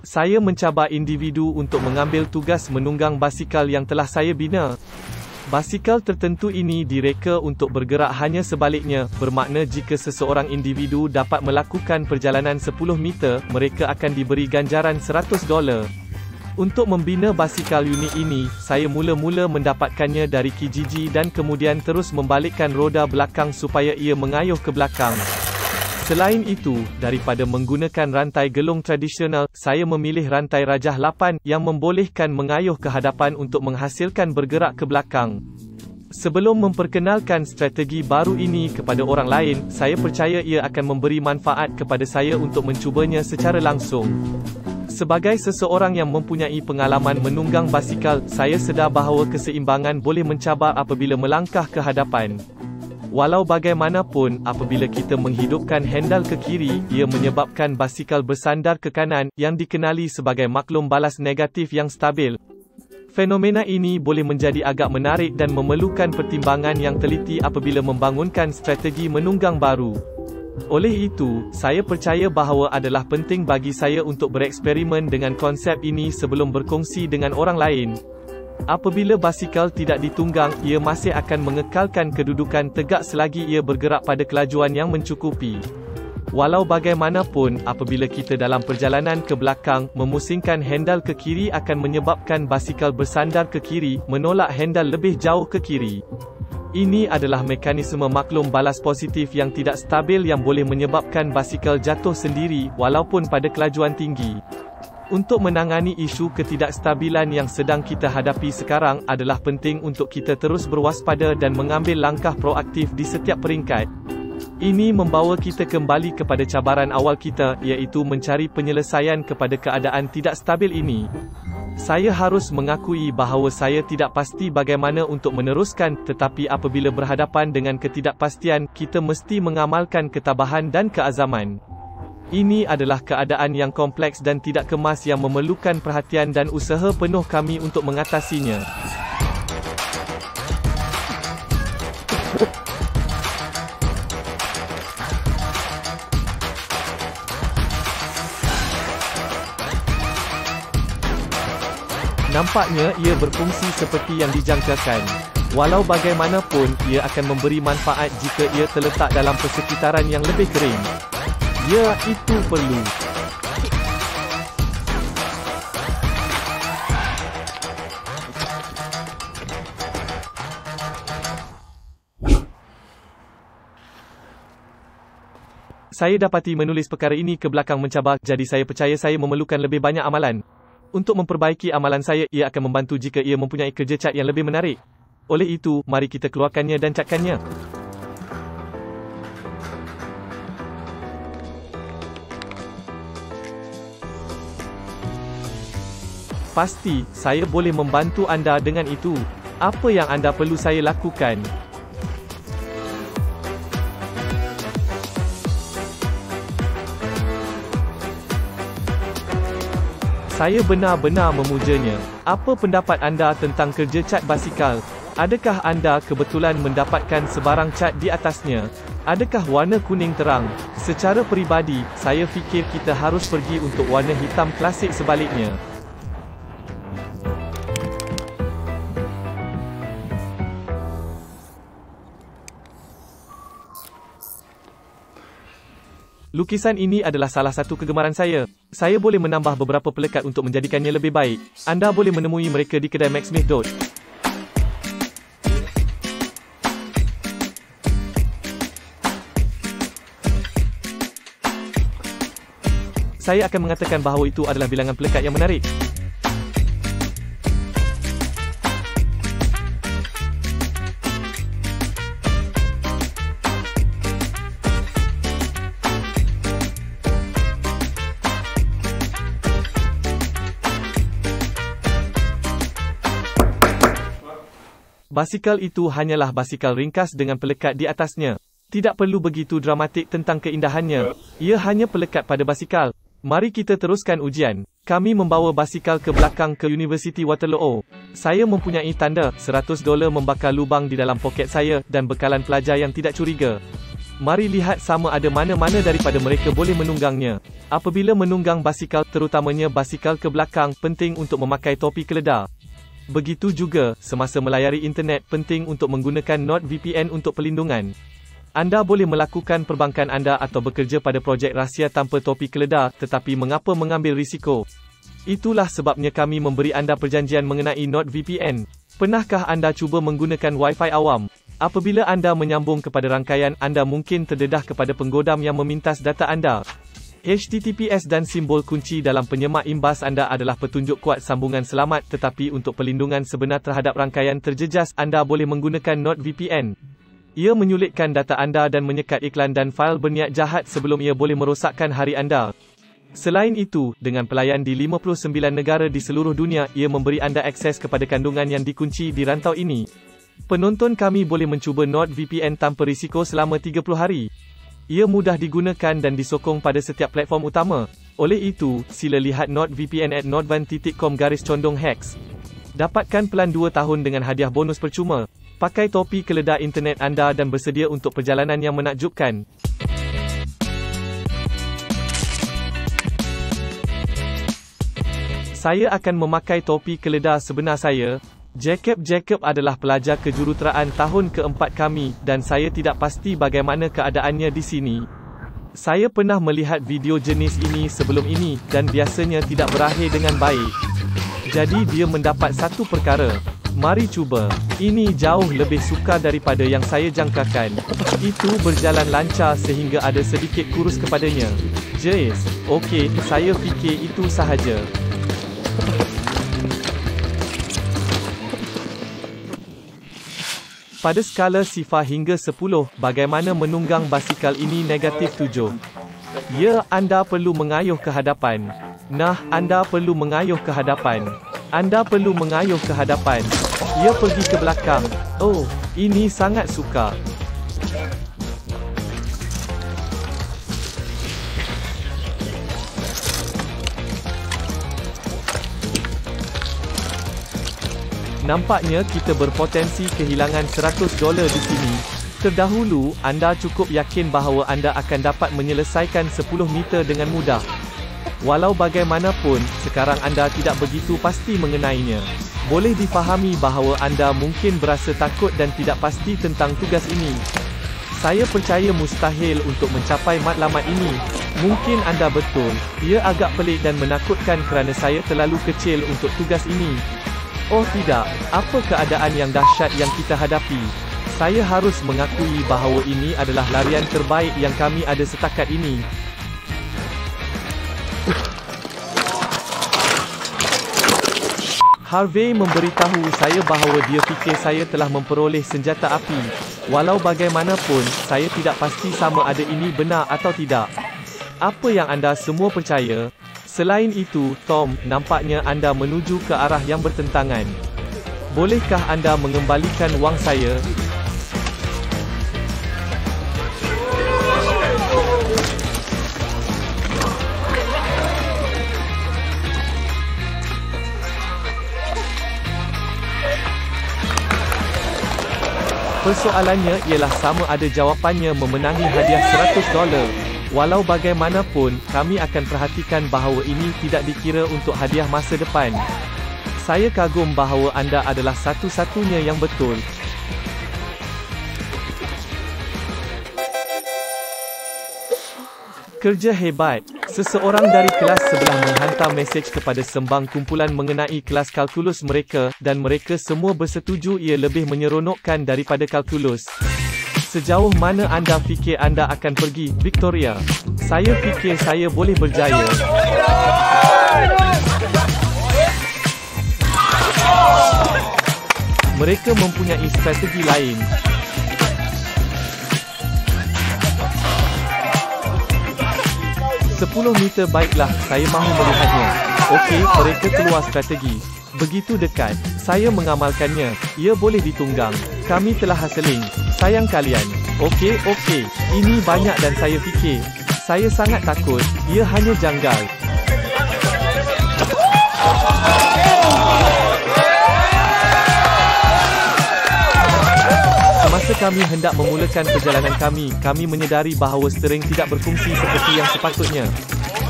Saya mencabar individu untuk mengambil tugas menunggang basikal yang telah saya bina. Basikal tertentu ini direka untuk bergerak hanya sebaliknya, bermakna jika seseorang individu dapat melakukan perjalanan 10 meter, mereka akan diberi ganjaran $100. Untuk membina basikal unik ini, saya mula-mula mendapatkannya dari Kijiji dan kemudian terus membalikkan roda belakang supaya ia mengayuh ke belakang. Selain itu, daripada menggunakan rantai gelung tradisional, saya memilih rantai rajah 8 yang membolehkan mengayuh ke hadapan untuk menghasilkan bergerak ke belakang. Sebelum memperkenalkan strategi baru ini kepada orang lain, saya percaya ia akan memberi manfaat kepada saya untuk mencubanya secara langsung. Sebagai seseorang yang mempunyai pengalaman menunggang basikal, saya sedar bahawa keseimbangan boleh mencabar apabila melangkah ke hadapan. Walau bagaimanapun, apabila kita menghidupkan handal ke kiri, ia menyebabkan basikal bersandar ke kanan, yang dikenali sebagai maklum balas negatif yang stabil. Fenomena ini boleh menjadi agak menarik dan memerlukan pertimbangan yang teliti apabila membangunkan strategi menunggang baru. Oleh itu, saya percaya bahawa adalah penting bagi saya untuk bereksperimen dengan konsep ini sebelum berkongsi dengan orang lain. Apabila basikal tidak ditunggang, ia masih akan mengekalkan kedudukan tegak selagi ia bergerak pada kelajuan yang mencukupi. Walau bagaimanapun, apabila kita dalam perjalanan ke belakang, memusingkan handal ke kiri akan menyebabkan basikal bersandar ke kiri, menolak handal lebih jauh ke kiri. Ini adalah mekanisme maklum balas positif yang tidak stabil yang boleh menyebabkan basikal jatuh sendiri, walaupun pada kelajuan tinggi. Untuk menangani isu ketidakstabilan yang sedang kita hadapi sekarang, adalah penting untuk kita terus berwaspada dan mengambil langkah proaktif di setiap peringkat. Ini membawa kita kembali kepada cabaran awal kita, iaitu mencari penyelesaian kepada keadaan tidak stabil ini. Saya harus mengakui bahawa saya tidak pasti bagaimana untuk meneruskan, tetapi apabila berhadapan dengan ketidakpastian, kita mesti mengamalkan ketabahan dan keazaman. Ini adalah keadaan yang kompleks dan tidak kemas yang memerlukan perhatian dan usaha penuh kami untuk mengatasinya. Nampaknya ia berfungsi seperti yang dijangkakan. Walau bagaimanapun, ia akan memberi manfaat jika ia terletak dalam persekitaran yang lebih kering. Ya, itu perlu. Saya dapati menulis perkara ini ke belakang mencabar, jadi saya percaya saya memerlukan lebih banyak amalan. Untuk memperbaiki amalan saya, ia akan membantu jika ia mempunyai kerja cat yang lebih menarik. Oleh itu, mari kita keluarkannya dan catkannya. Pasti, saya boleh membantu anda dengan itu. Apa yang anda perlu saya lakukan? Saya benar-benar memujanya. Apa pendapat anda tentang kerja cat basikal? Adakah anda kebetulan mendapatkan sebarang cat di atasnya? Adakah warna kuning terang? Secara peribadi, saya fikir kita harus pergi untuk warna hitam klasik sebaliknya. Lukisan ini adalah salah satu kegemaran saya. Saya boleh menambah beberapa pelekat untuk menjadikannya lebih baik. Anda boleh menemui mereka di kedai Max Smith. Saya akan mengatakan bahawa itu adalah bilangan pelekat yang menarik. Basikal itu hanyalah basikal ringkas dengan pelekat di atasnya. Tidak perlu begitu dramatik tentang keindahannya. Ia hanya pelekat pada basikal. Mari kita teruskan ujian. Kami membawa basikal ke belakang ke University Waterloo. Saya mempunyai tanda $100 membakar lubang di dalam poket saya dan bekalan pelajar yang tidak curiga. Mari lihat sama ada mana-mana daripada mereka boleh menunggangnya. Apabila menunggang basikal, terutamanya basikal ke belakang, penting untuk memakai topi keledar. Begitu juga, semasa melayari internet, penting untuk menggunakan NordVPN untuk pelindungan. Anda boleh melakukan perbankan anda atau bekerja pada projek rahsia tanpa topi keledar, tetapi mengapa mengambil risiko? Itulah sebabnya kami memberi anda perjanjian mengenai NordVPN. Pernahkah anda cuba menggunakan Wi-Fi awam? Apabila anda menyambung kepada rangkaian, anda mungkin terdedah kepada penggodam yang memintas data anda. HTTPS dan simbol kunci dalam penyemak imbas anda adalah petunjuk kuat sambungan selamat, tetapi untuk pelindungan sebenar terhadap rangkaian terjejas, anda boleh menggunakan NordVPN. Ia menyulitkan data anda dan menyekat iklan dan fail berniat jahat sebelum ia boleh merosakkan hari anda. Selain itu, dengan pelayan di 59 negara di seluruh dunia, ia memberi anda akses kepada kandungan yang dikunci di rantau ini. Penonton kami boleh mencuba NordVPN tanpa risiko selama 30 hari. Ia mudah digunakan dan disokong pada setiap platform utama. Oleh itu, sila lihat NordVPN at nordvan.com/hex. Dapatkan pelan 2 tahun dengan hadiah bonus percuma. Pakai topi keledar internet anda dan bersedia untuk perjalanan yang menakjubkan. Saya akan memakai topi keledar sebenar saya. Jacob adalah pelajar kejuruteraan tahun keempat kami, dan saya tidak pasti bagaimana keadaannya di sini. Saya pernah melihat video jenis ini sebelum ini, dan biasanya tidak berakhir dengan baik. Jadi dia mendapat satu perkara. Mari cuba. Ini jauh lebih sukar daripada yang saya jangkakan. Itu berjalan lancar sehingga ada sedikit kurus kepadanya. Jeez. Okey, saya fikir itu sahaja. Pada skala sifar hingga 10, bagaimana menunggang basikal ini? -7. Ya, anda perlu mengayuh ke hadapan. Nah, anda perlu mengayuh ke hadapan. Anda perlu mengayuh ke hadapan. Ia pergi ke belakang. Oh, ini sangat sukar. Nampaknya kita berpotensi kehilangan $100 di sini. Terdahulu, anda cukup yakin bahawa anda akan dapat menyelesaikan 10 meter dengan mudah. Walau bagaimanapun, sekarang anda tidak begitu pasti mengenainya. Boleh difahami bahawa anda mungkin berasa takut dan tidak pasti tentang tugas ini. Saya percaya mustahil untuk mencapai matlamat ini. Mungkin anda betul. Ia agak pelik dan menakutkan kerana saya terlalu kecil untuk tugas ini. Oh tidak, apa keadaan yang dahsyat yang kita hadapi. Saya harus mengakui bahawa ini adalah larian terbaik yang kami ada setakat ini. Harvey memberitahu saya bahawa dia fikir saya telah memperoleh senjata api. Walau bagaimanapun, saya tidak pasti sama ada ini benar atau tidak. Apa yang anda semua percaya? Selain itu, Tom, nampaknya anda menuju ke arah yang bertentangan. Bolehkah anda mengembalikan wang saya? Persoalannya ialah sama ada jawapannya memenangi hadiah $100. Walau bagaimanapun, kami akan perhatikan bahawa ini tidak dikira untuk hadiah masa depan. Saya kagum bahawa anda adalah satu-satunya yang betul. Kerja hebat. Seseorang dari kelas sebelah menghantar mesej kepada sembang kumpulan mengenai kelas kalkulus mereka, dan mereka semua bersetuju ia lebih menyeronokkan daripada kalkulus. Sejauh mana anda fikir anda akan pergi, Victoria? Saya fikir saya boleh berjaya. Mereka mempunyai strategi lain. "10 meter baiklah, saya mahu melihatnya." Okey, mereka keluar strategi. Begitu dekat. Saya mengamalkannya. Ia boleh ditunggang. Kami telah hustling. Sayang kalian. Okey. Ini banyak dan saya fikir. Saya sangat takut. Ia hanya janggal. Semasa kami hendak memulakan perjalanan kami menyedari bahawa stering tidak berfungsi seperti yang sepatutnya.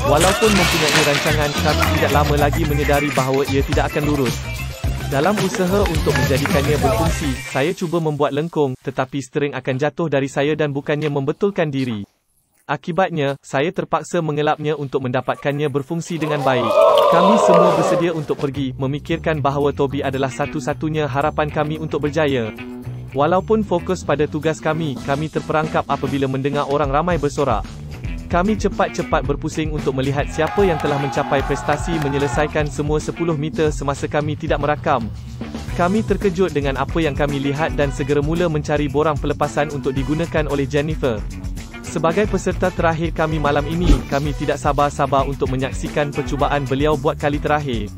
Walaupun mempunyai rancangan, kami tidak lama lagi menyedari bahawa ia tidak akan lurus. Dalam usaha untuk menjadikannya berfungsi, saya cuba membuat lengkung, tetapi stering akan jatuh dari saya dan bukannya membetulkan diri. Akibatnya, saya terpaksa mengelapnya untuk mendapatkannya berfungsi dengan baik. Kami semua bersedia untuk pergi, memikirkan bahawa Toby adalah satu-satunya harapan kami untuk berjaya. Walaupun fokus pada tugas kami terperangkap apabila mendengar orang ramai bersorak. Kami cepat-cepat berpusing untuk melihat siapa yang telah mencapai prestasi menyelesaikan semua 10 meter semasa kami tidak merakam. Kami terkejut dengan apa yang kami lihat dan segera mula mencari borang pelepasan untuk digunakan oleh Jennifer. Sebagai peserta terakhir kami malam ini, kami tidak sabar-sabar untuk menyaksikan percubaan beliau buat kali terakhir.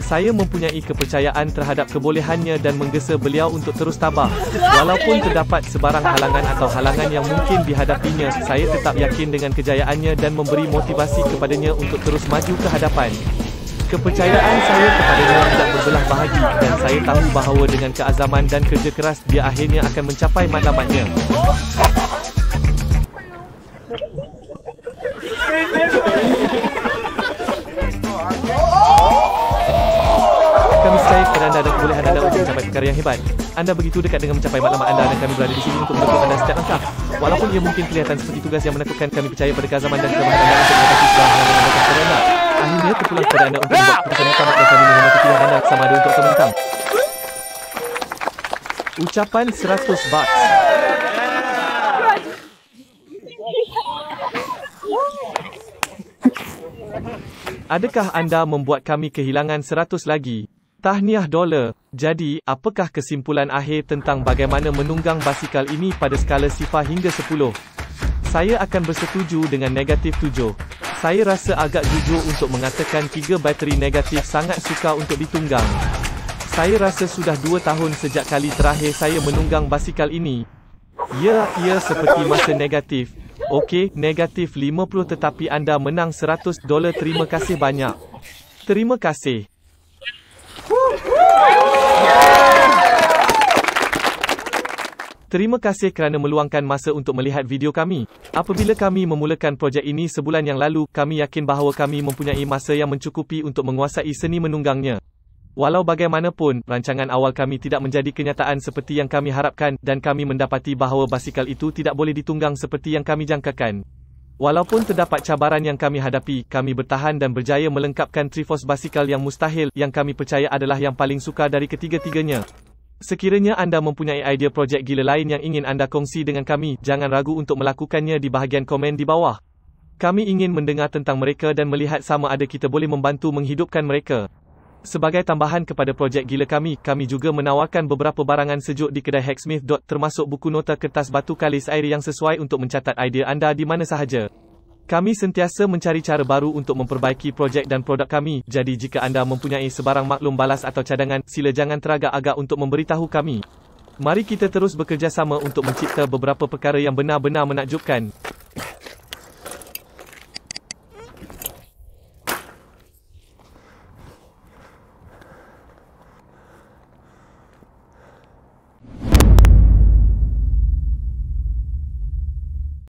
Saya mempunyai kepercayaan terhadap kebolehannya dan menggesa beliau untuk terus tabah. Walaupun terdapat sebarang halangan atau halangan yang mungkin dihadapinya, saya tetap yakin dengan kejayaannya dan memberi motivasi kepadanya untuk terus maju ke hadapan. Kepercayaan saya kepadanya tidak berbelah bahagi dan saya tahu bahawa dengan keazaman dan kerja keras, dia akhirnya akan mencapai matlamatnya. Kami percaya kepada anda dan kebolehan anda untuk mencapai perkara yang hebat. Anda begitu dekat dengan mencapai matlamat anda dan kami berada di sini untuk mendukung anda setiap langkah. Walaupun ia mungkin kelihatan seperti tugas yang menakutkan, kami percaya pada keazaman dan kemahiran anda untuk mengatasi segala hal yang menakutkan kepada anda. Akhirnya terpulang kepada anda untuk membuat keputusan utama dan kami menghormati pilihan anda sama ada untuk atau menentang. Ucapan 100 bucks. Adakah anda membuat kami kehilangan 100 lagi? Tahniah $. Jadi, apakah kesimpulan akhir tentang bagaimana menunggang basikal ini pada skala sifar hingga 10? Saya akan bersetuju dengan negatif 7. Saya rasa agak jujur untuk mengatakan 3 bateri negatif sangat sukar untuk ditunggang. Saya rasa sudah 2 tahun sejak kali terakhir saya menunggang basikal ini. Ya, ia seperti masa negatif. Okey, negatif 50 tetapi anda menang $100. Terima kasih banyak. Terima kasih. Terima kasih kerana meluangkan masa untuk melihat video kami. Apabila kami memulakan projek ini sebulan yang lalu, kami yakin bahawa kami mempunyai masa yang mencukupi untuk menguasai seni menunggangnya. Walau bagaimanapun, rancangan awal kami tidak menjadi kenyataan seperti yang kami harapkan, dan kami mendapati bahawa basikal itu tidak boleh ditunggang seperti yang kami jangkakan. Walaupun terdapat cabaran yang kami hadapi, kami bertahan dan berjaya melengkapkan Triforce basikal yang mustahil, yang kami percaya adalah yang paling sukar dari ketiga-tiganya. Sekiranya anda mempunyai idea projek gila lain yang ingin anda kongsi dengan kami, jangan ragu untuk melakukannya di bahagian komen di bawah. Kami ingin mendengar tentang mereka dan melihat sama ada kita boleh membantu menghidupkan mereka. Sebagai tambahan kepada projek gila kami juga menawarkan beberapa barangan sejuk di kedai Hacksmith. Termasuk buku nota kertas batu kalis air yang sesuai untuk mencatat idea anda di mana sahaja. Kami sentiasa mencari cara baru untuk memperbaiki projek dan produk kami, jadi jika anda mempunyai sebarang maklum balas atau cadangan, sila jangan teragak-agak untuk memberitahu kami. Mari kita terus bekerjasama untuk mencipta beberapa perkara yang benar-benar menakjubkan.